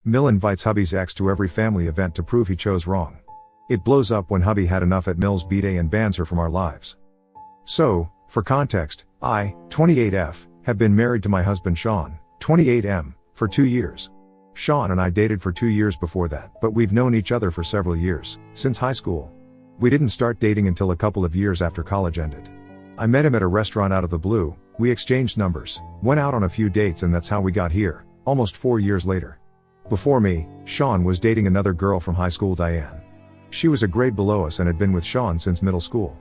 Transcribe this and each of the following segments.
Mill invites Hubby's ex to every family event to prove he chose wrong. It blows up when Hubby had enough at Mill's b-day and bans her from our lives. So, for context, I, 28F, have been married to my husband Sean, 28M, for 2 years. Sean and I dated for 2 years before that, but we've known each other for several years, since high school. We didn't start dating until a couple of years after college ended. I met him at a restaurant out of the blue, we exchanged numbers, went out on a few dates, and that's how we got here, almost 4 years later. Before me, Sean was dating another girl from high school, Diane. She was a grade below us and had been with Sean since middle school.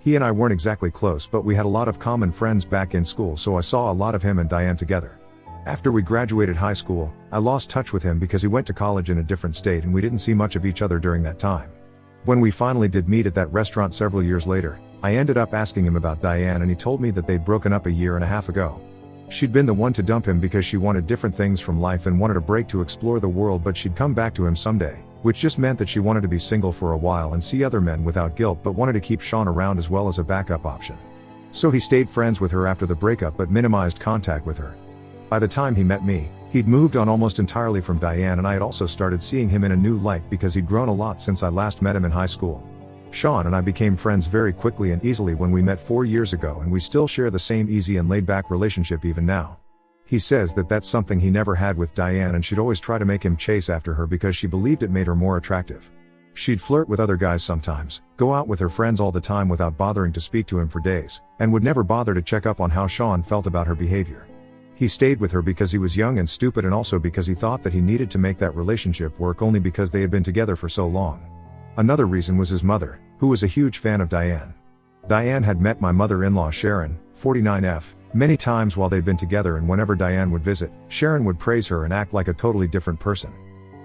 He and I weren't exactly close, but we had a lot of common friends back in school, so I saw a lot of him and Diane together. After we graduated high school, I lost touch with him because he went to college in a different state and we didn't see much of each other during that time. When we finally did meet at that restaurant several years later, I ended up asking him about Diane and he told me that they'd broken up a year and a half ago. She'd been the one to dump him because she wanted different things from life and wanted a break to explore the world, but she'd come back to him someday, which just meant that she wanted to be single for a while and see other men without guilt, but wanted to keep Sean around as well as a backup option. So he stayed friends with her after the breakup but minimized contact with her. By the time he met me, he'd moved on almost entirely from Diane, and I had also started seeing him in a new light because he'd grown a lot since I last met him in high school. Sean and I became friends very quickly and easily when we met 4 years ago, and we still share the same easy and laid-back relationship even now. He says that that's something he never had with Diane, and she'd always try to make him chase after her because she believed it made her more attractive. She'd flirt with other guys sometimes, go out with her friends all the time without bothering to speak to him for days, and would never bother to check up on how Sean felt about her behavior. He stayed with her because he was young and stupid, and also because he thought that he needed to make that relationship work only because they had been together for so long. Another reason was his mother, who was a huge fan of Diane. Diane had met my mother-in-law Sharon, 49F, many times while they'd been together, and whenever Diane would visit, Sharon would praise her and act like a totally different person.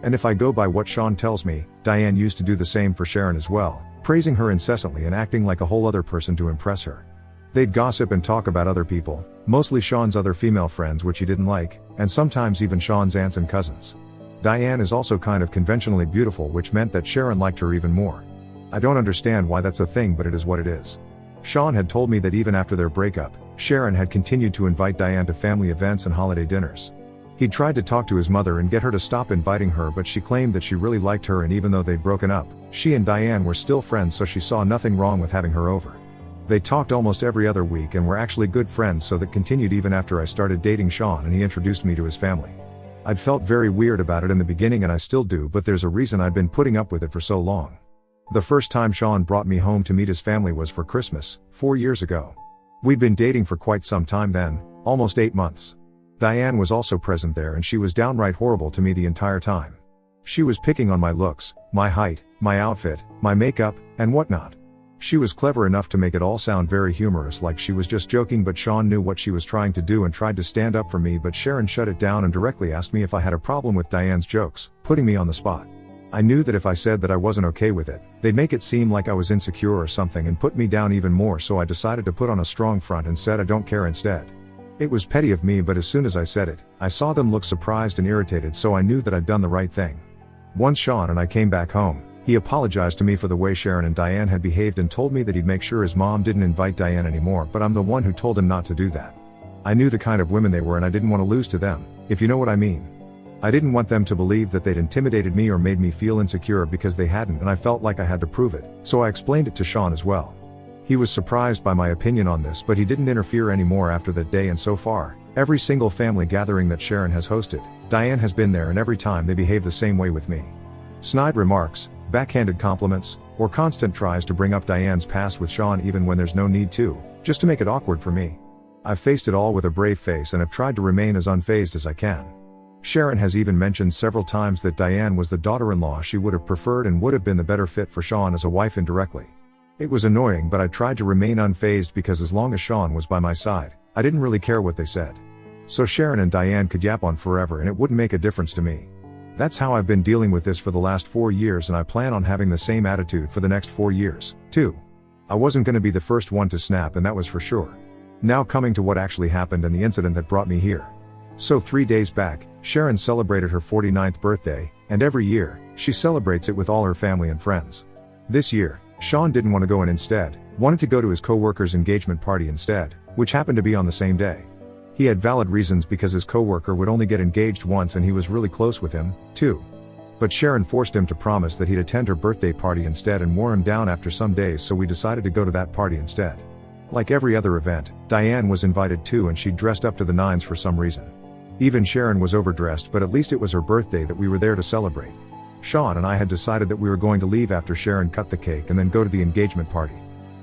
And if I go by what Sean tells me, Diane used to do the same for Sharon as well, praising her incessantly and acting like a whole other person to impress her. They'd gossip and talk about other people, mostly Sean's other female friends, which he didn't like, and sometimes even Sean's aunts and cousins. Diane is also kind of conventionally beautiful, which meant that Sharon liked her even more. I don't understand why that's a thing, but it is what it is. Sean had told me that even after their breakup, Sharon had continued to invite Diane to family events and holiday dinners. He'd tried to talk to his mother and get her to stop inviting her, but she claimed that she really liked her, and even though they'd broken up, she and Diane were still friends, so she saw nothing wrong with having her over. They talked almost every other week and were actually good friends, so that continued even after I started dating Sean and he introduced me to his family. I'd felt very weird about it in the beginning, and I still do, but there's a reason I'd been putting up with it for so long. The first time Sean brought me home to meet his family was for Christmas, 4 years ago. We'd been dating for quite some time then, almost 8 months. Diane was also present there, and she was downright horrible to me the entire time. She was picking on my looks, my height, my outfit, my makeup, and whatnot. She was clever enough to make it all sound very humorous, like she was just joking, but Sean knew what she was trying to do and tried to stand up for me, but Sharon shut it down and directly asked me if I had a problem with Diane's jokes, putting me on the spot. I knew that if I said that I wasn't okay with it, they'd make it seem like I was insecure or something and put me down even more, so I decided to put on a strong front and said I don't care instead. It was petty of me, but as soon as I said it, I saw them look surprised and irritated, so I knew that I'd done the right thing. Once Sean and I came back home, he apologized to me for the way Sharon and Diane had behaved and told me that he'd make sure his mom didn't invite Diane anymore, but I'm the one who told him not to do that. I knew the kind of women they were, and I didn't want to lose to them, if you know what I mean. I didn't want them to believe that they'd intimidated me or made me feel insecure, because they hadn't, and I felt like I had to prove it, so I explained it to Sean as well. He was surprised by my opinion on this, but he didn't interfere anymore after that day, and so far, every single family gathering that Sharon has hosted, Diane has been there, and every time they behave the same way with me. Snide remarks, backhanded compliments, or constant tries to bring up Diane's past with Sean even when there's no need to, just to make it awkward for me. I've faced it all with a brave face and have tried to remain as unfazed as I can. Sharon has even mentioned several times that Diane was the daughter-in-law she would have preferred and would have been the better fit for Sean as a wife indirectly. It was annoying, but I tried to remain unfazed because as long as Sean was by my side, I didn't really care what they said. So Sharon and Diane could yap on forever and it wouldn't make a difference to me. That's how I've been dealing with this for the last 4 years, and I plan on having the same attitude for the next 4 years, too. I wasn't going to be the first one to snap, and that was for sure. Now coming to what actually happened and the incident that brought me here. So 3 days back, Sharon celebrated her 49th birthday, and every year, she celebrates it with all her family and friends. This year, Sean didn't want to go and instead wanted to go to his co-worker's engagement party instead, which happened to be on the same day. He had valid reasons because his coworker would only get engaged once and he was really close with him, too. But Sharon forced him to promise that he'd attend her birthday party instead and wore him down after some days, so we decided to go to that party instead. Like every other event, Diane was invited too, and she dressed up to the nines for some reason. Even Sharon was overdressed, but at least it was her birthday that we were there to celebrate. Sean and I had decided that we were going to leave after Sharon cut the cake and then go to the engagement party.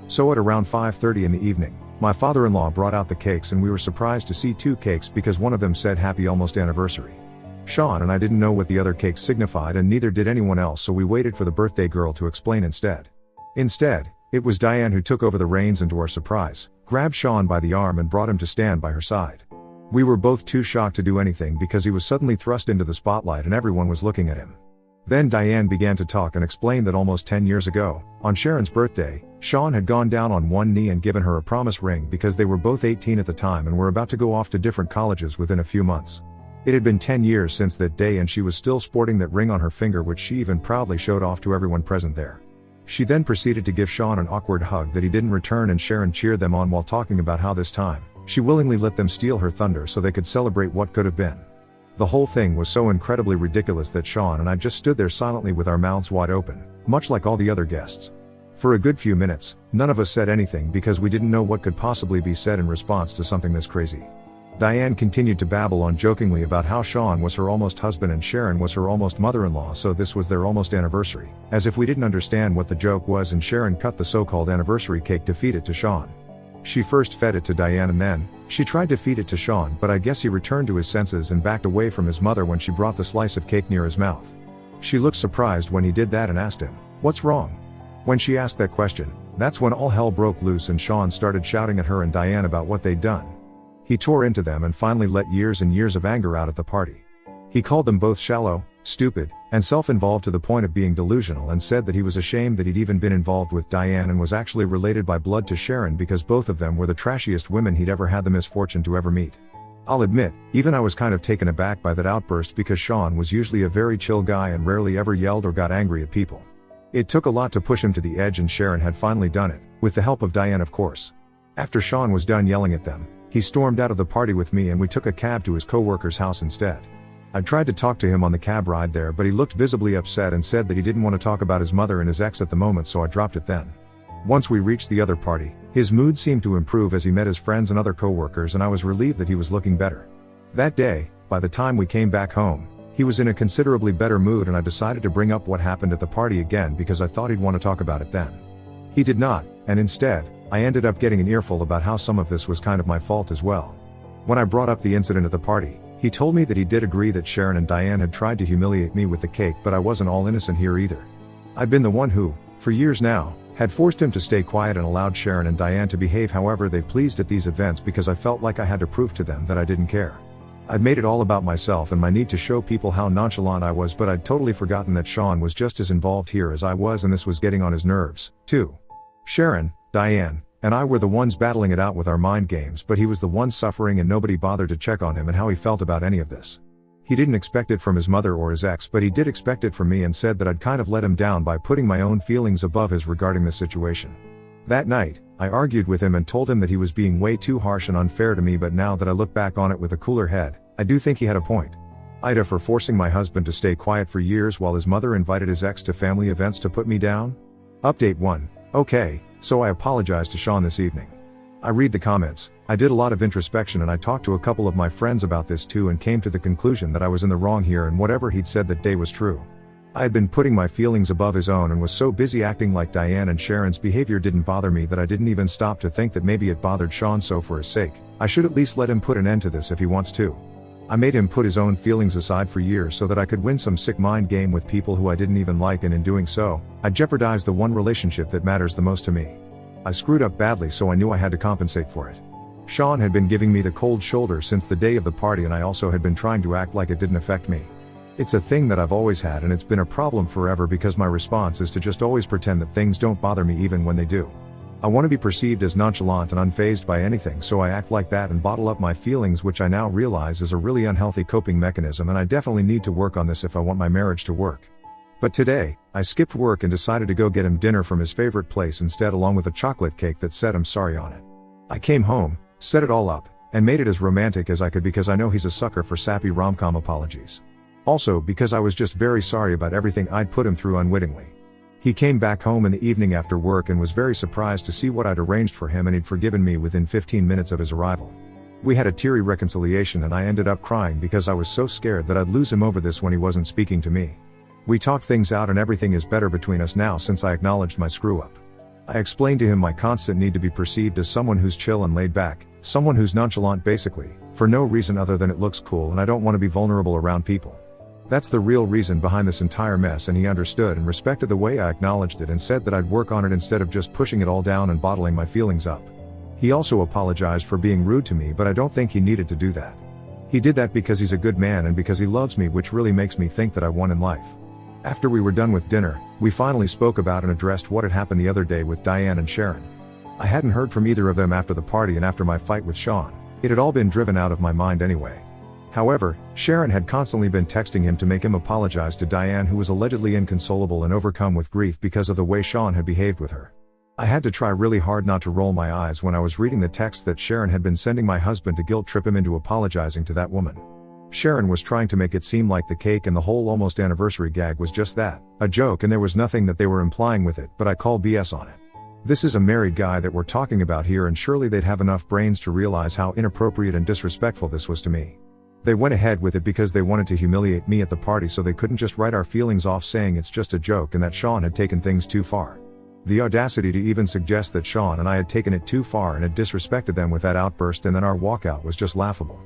So at around 5:30 in the evening, my father-in-law brought out the cakes and we were surprised to see 2 cakes because one of them said happy almost anniversary. Sean and I didn't know what the other cake signified and neither did anyone else, so we waited for the birthday girl to explain instead. Instead, it was Diane who took over the reins and to our surprise, grabbed Sean by the arm and brought him to stand by her side. We were both too shocked to do anything because he was suddenly thrust into the spotlight and everyone was looking at him. Then Diane began to talk and explain that almost 10 years ago, on Sharon's birthday, Sean had gone down on one knee and given her a promise ring because they were both 18 at the time and were about to go off to different colleges within a few months. It had been 10 years since that day and she was still sporting that ring on her finger, which she even proudly showed off to everyone present there. She then proceeded to give Sean an awkward hug that he didn't return, and Sharon cheered them on while talking about how this time, she willingly let them steal her thunder so they could celebrate what could have been. The whole thing was so incredibly ridiculous that Sean and I just stood there silently with our mouths wide open, much like all the other guests. For a good few minutes, none of us said anything because we didn't know what could possibly be said in response to something this crazy. Diane continued to babble on jokingly about how Sean was her almost husband and Sharon was her almost mother-in-law, so this was their almost anniversary, as if we didn't understand what the joke was, and Sharon cut the so-called anniversary cake to feed it to Sean. She first fed it to Diane and then, she tried to feed it to Sean, but I guess he returned to his senses and backed away from his mother when she brought the slice of cake near his mouth. She looked surprised when he did that and asked him, "What's wrong?" When she asked that question, that's when all hell broke loose and Sean started shouting at her and Diane about what they'd done. He tore into them and finally let years and years of anger out at the party. He called them both shallow, stupid, and self-involved to the point of being delusional, and said that he was ashamed that he'd even been involved with Diane and was actually related by blood to Sharon because both of them were the trashiest women he'd ever had the misfortune to ever meet. I'll admit, even I was kind of taken aback by that outburst because Sean was usually a very chill guy and rarely ever yelled or got angry at people. It took a lot to push him to the edge, and Sharon had finally done it, with the help of Diane of course. After Sean was done yelling at them, he stormed out of the party with me and we took a cab to his co-worker's house instead. I tried to talk to him on the cab ride there, but he looked visibly upset and said that he didn't want to talk about his mother and his ex at the moment, so I dropped it then. Once we reached the other party, his mood seemed to improve as he met his friends and other co-workers, and I was relieved that he was looking better. That day, by the time we came back home, he was in a considerably better mood, and I decided to bring up what happened at the party again because I thought he'd want to talk about it then. He did not, and instead, I ended up getting an earful about how some of this was kind of my fault as well. When I brought up the incident at the party, he told me that he did agree that Sharon and Diane had tried to humiliate me with the cake, but I wasn't all innocent here either. I'd been the one who, for years now, had forced him to stay quiet and allowed Sharon and Diane to behave however they pleased at these events because I felt like I had to prove to them that I didn't care. I'd made it all about myself and my need to show people how nonchalant I was, but I'd totally forgotten that Sean was just as involved here as I was, and this was getting on his nerves, too. Sharon, Diane, and I were the ones battling it out with our mind games, but he was the one suffering and nobody bothered to check on him and how he felt about any of this. He didn't expect it from his mother or his ex, but he did expect it from me and said that I'd kind of let him down by putting my own feelings above his regarding the situation. That night, I argued with him and told him that he was being way too harsh and unfair to me, but now that I look back on it with a cooler head, I do think he had a point. Ida for forcing my husband to stay quiet for years while his mother invited his ex to family events to put me down? Update 1. Okay, so I apologized to Sean this evening. I read the comments. I did a lot of introspection and I talked to a couple of my friends about this too and came to the conclusion that I was in the wrong here and whatever he'd said that day was true. I had been putting my feelings above his own and was so busy acting like Diane and Sharon's behavior didn't bother me that I didn't even stop to think that maybe it bothered Sean, so for his sake, I should at least let him put an end to this if he wants to. I made him put his own feelings aside for years so that I could win some sick mind game with people who I didn't even like, and in doing so, I jeopardized the one relationship that matters the most to me. I screwed up badly, so I knew I had to compensate for it. Sean had been giving me the cold shoulder since the day of the party, and I also had been trying to act like it didn't affect me. It's a thing that I've always had, and it's been a problem forever because my response is to just always pretend that things don't bother me even when they do. I want to be perceived as nonchalant and unfazed by anything, so I act like that and bottle up my feelings, which I now realize is a really unhealthy coping mechanism, and I definitely need to work on this if I want my marriage to work. But today, I skipped work and decided to go get him dinner from his favorite place instead, along with a chocolate cake that said "I'm sorry" on it. I came home, set it all up, and made it as romantic as I could because I know he's a sucker for sappy rom-com apologies. Also because I was just very sorry about everything I'd put him through unwittingly. He came back home in the evening after work and was very surprised to see what I'd arranged for him, and he'd forgiven me within 15 minutes of his arrival. We had a teary reconciliation and I ended up crying because I was so scared that I'd lose him over this when he wasn't speaking to me. We talked things out and everything is better between us now since I acknowledged my screw-up. I explained to him my constant need to be perceived as someone who's chill and laid back, someone who's nonchalant basically, for no reason other than it looks cool and I don't want to be vulnerable around people. That's the real reason behind this entire mess, and he understood and respected the way I acknowledged it and said that I'd work on it instead of just pushing it all down and bottling my feelings up. He also apologized for being rude to me, but I don't think he needed to do that. He did that because he's a good man and because he loves me, which really makes me think that I won in life. After we were done with dinner, we finally spoke about and addressed what had happened the other day with Diane and Sharon. I hadn't heard from either of them after the party and after my fight with Sean. It had all been driven out of my mind anyway. However, Sharon had constantly been texting him to make him apologize to Diane, who was allegedly inconsolable and overcome with grief because of the way Sean had behaved with her. I had to try really hard not to roll my eyes when I was reading the text that Sharon had been sending my husband to guilt trip him into apologizing to that woman. Sharon was trying to make it seem like the cake and the whole almost anniversary gag was just that, a joke, and there was nothing that they were implying with it, but I call BS on it. This is a married guy that we're talking about here, and surely they'd have enough brains to realize how inappropriate and disrespectful this was to me. They went ahead with it because they wanted to humiliate me at the party, so they couldn't just write our feelings off saying it's just a joke and that Sean had taken things too far. The audacity to even suggest that Sean and I had taken it too far and had disrespected them with that outburst, and then our walkout was just laughable.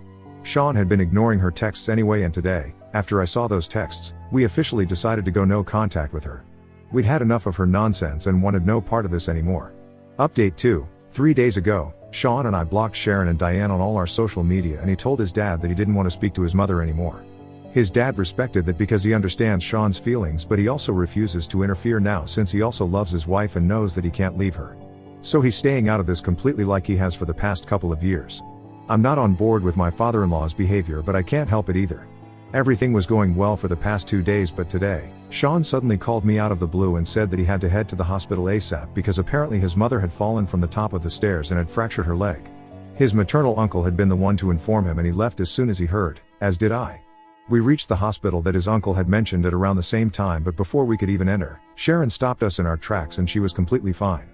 Sean had been ignoring her texts anyway, and today, after I saw those texts, we officially decided to go no contact with her. We'd had enough of her nonsense and wanted no part of this anymore. Update 2. 3 days ago, Sean and I blocked Sharon and Diane on all our social media, and he told his dad that he didn't want to speak to his mother anymore. His dad respected that because he understands Sean's feelings, but he also refuses to interfere now since he also loves his wife and knows that he can't leave her. So he's staying out of this completely like he has for the past couple of years. I'm not on board with my father-in-law's behavior, but I can't help it either. Everything was going well for the past 2 days, but today, Sean suddenly called me out of the blue and said that he had to head to the hospital ASAP because apparently his mother had fallen from the top of the stairs and had fractured her leg. His maternal uncle had been the one to inform him, and he left as soon as he heard, as did I. We reached the hospital that his uncle had mentioned at around the same time, but before we could even enter, Sharon stopped us in our tracks and she was completely fine.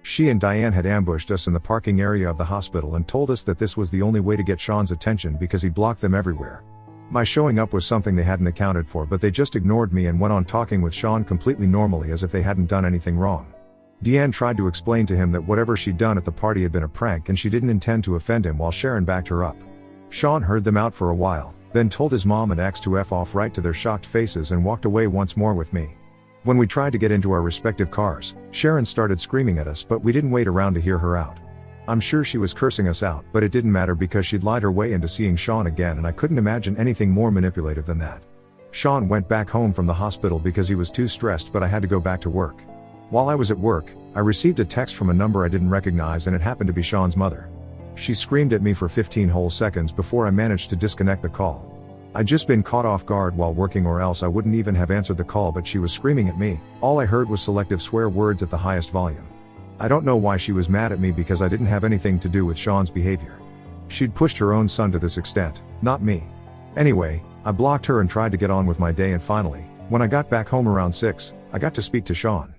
She and Diane had ambushed us in the parking area of the hospital and told us that this was the only way to get Sean's attention because he blocked them everywhere. My showing up was something they hadn't accounted for, but they just ignored me and went on talking with Sean completely normally as if they hadn't done anything wrong. Diane tried to explain to him that whatever she'd done at the party had been a prank and she didn't intend to offend him, while Sharon backed her up. Sean heard them out for a while, then told his mom and ex to F off right to their shocked faces and walked away once more with me. When we tried to get into our respective cars, Sharon started screaming at us, but we didn't wait around to hear her out. I'm sure she was cursing us out, but it didn't matter because she'd lied her way into seeing Sean again, and I couldn't imagine anything more manipulative than that. Sean went back home from the hospital because he was too stressed, but I had to go back to work. While I was at work, I received a text from a number I didn't recognize, and it happened to be Sean's mother. She screamed at me for 15 whole seconds before I managed to disconnect the call. I'd just been caught off guard while working, or else I wouldn't even have answered the call, but she was screaming at me. All I heard was selective swear words at the highest volume. I don't know why she was mad at me because I didn't have anything to do with Sean's behavior. She'd pushed her own son to this extent, not me. Anyway, I blocked her and tried to get on with my day, and finally, when I got back home around 6, I got to speak to Sean.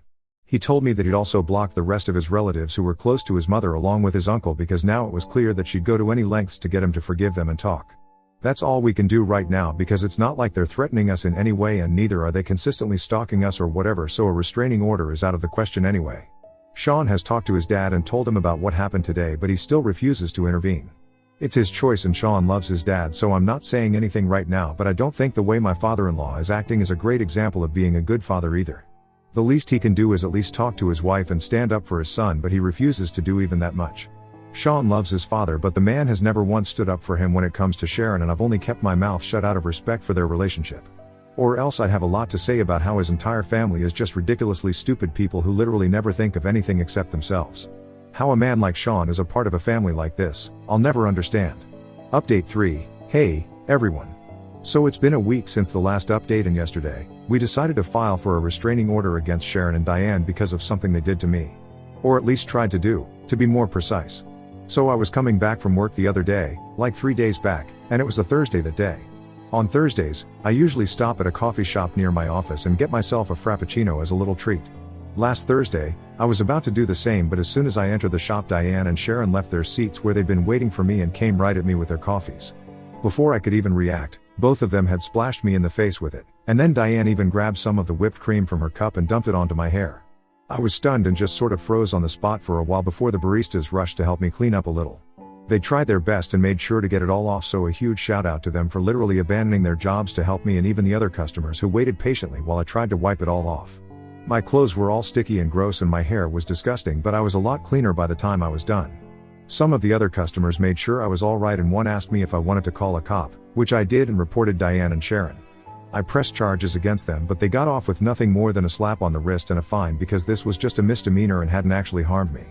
He told me that he'd also blocked the rest of his relatives who were close to his mother along with his uncle because now it was clear that she'd go to any lengths to get him to forgive them and talk. That's all we can do right now because it's not like they're threatening us in any way, and neither are they consistently stalking us or whatever, so a restraining order is out of the question anyway. Sean has talked to his dad and told him about what happened today, but he still refuses to intervene. It's his choice and Sean loves his dad, so I'm not saying anything right now, but I don't think the way my father-in-law is acting is a great example of being a good father either. The least he can do is at least talk to his wife and stand up for his son, but he refuses to do even that much. Sean loves his father, but the man has never once stood up for him when it comes to Sharon, and I've only kept my mouth shut out of respect for their relationship. Or else I'd have a lot to say about how his entire family is just ridiculously stupid people who literally never think of anything except themselves. How a man like Sean is a part of a family like this, I'll never understand. Update 3. Hey, everyone. So it's been a week since the last update, and yesterday, we decided to file for a restraining order against Sharon and Diane because of something they did to me. Or at least tried to do, to be more precise. So I was coming back from work the other day, like 3 days back, and it was a Thursday that day. On Thursdays, I usually stop at a coffee shop near my office and get myself a frappuccino as a little treat. Last Thursday, I was about to do the same, but as soon as I entered the shop, Diane and Sharon left their seats where they'd been waiting for me and came right at me with their coffees. Before I could even react, both of them had splashed me in the face with it, and then Diane even grabbed some of the whipped cream from her cup and dumped it onto my hair. I was stunned and just sort of froze on the spot for a while before the baristas rushed to help me clean up a little. They tried their best and made sure to get it all off, so a huge shout out to them for literally abandoning their jobs to help me and even the other customers who waited patiently while I tried to wipe it all off. My clothes were all sticky and gross and my hair was disgusting, but I was a lot cleaner by the time I was done. Some of the other customers made sure I was alright and one asked me if I wanted to call a cop, which I did and reported Diane and Sharon. I pressed charges against them, but they got off with nothing more than a slap on the wrist and a fine because this was just a misdemeanor and hadn't actually harmed me.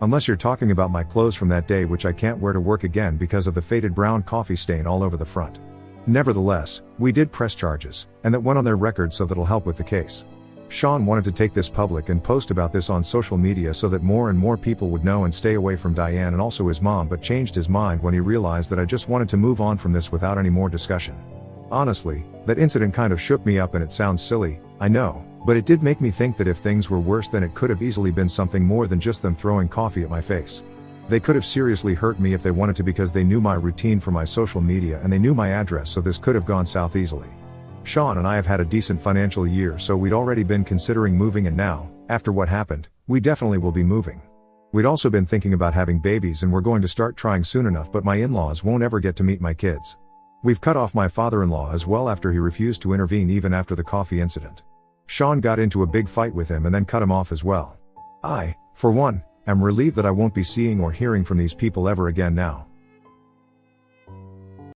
Unless you're talking about my clothes from that day, which I can't wear to work again because of the faded brown coffee stain all over the front. Nevertheless, we did press charges, and that went on their record, so that'll help with the case. Sean wanted to take this public and post about this on social media so that more and more people would know and stay away from Diane and also his mom, but changed his mind when he realized that I just wanted to move on from this without any more discussion. Honestly, that incident kind of shook me up, and it sounds silly, I know, but it did make me think that if things were worse, then it could have easily been something more than just them throwing coffee at my face. They could have seriously hurt me if they wanted to, because they knew my routine for my social media and they knew my address, so this could have gone south easily. Sean and I have had a decent financial year, so we'd already been considering moving, and now, after what happened, we definitely will be moving. We'd also been thinking about having babies, and we're going to start trying soon enough, but my in-laws won't ever get to meet my kids. We've cut off my father-in-law as well after he refused to intervene even after the coffee incident. Sean got into a big fight with him and then cut him off as well. I, for one, am relieved that I won't be seeing or hearing from these people ever again now.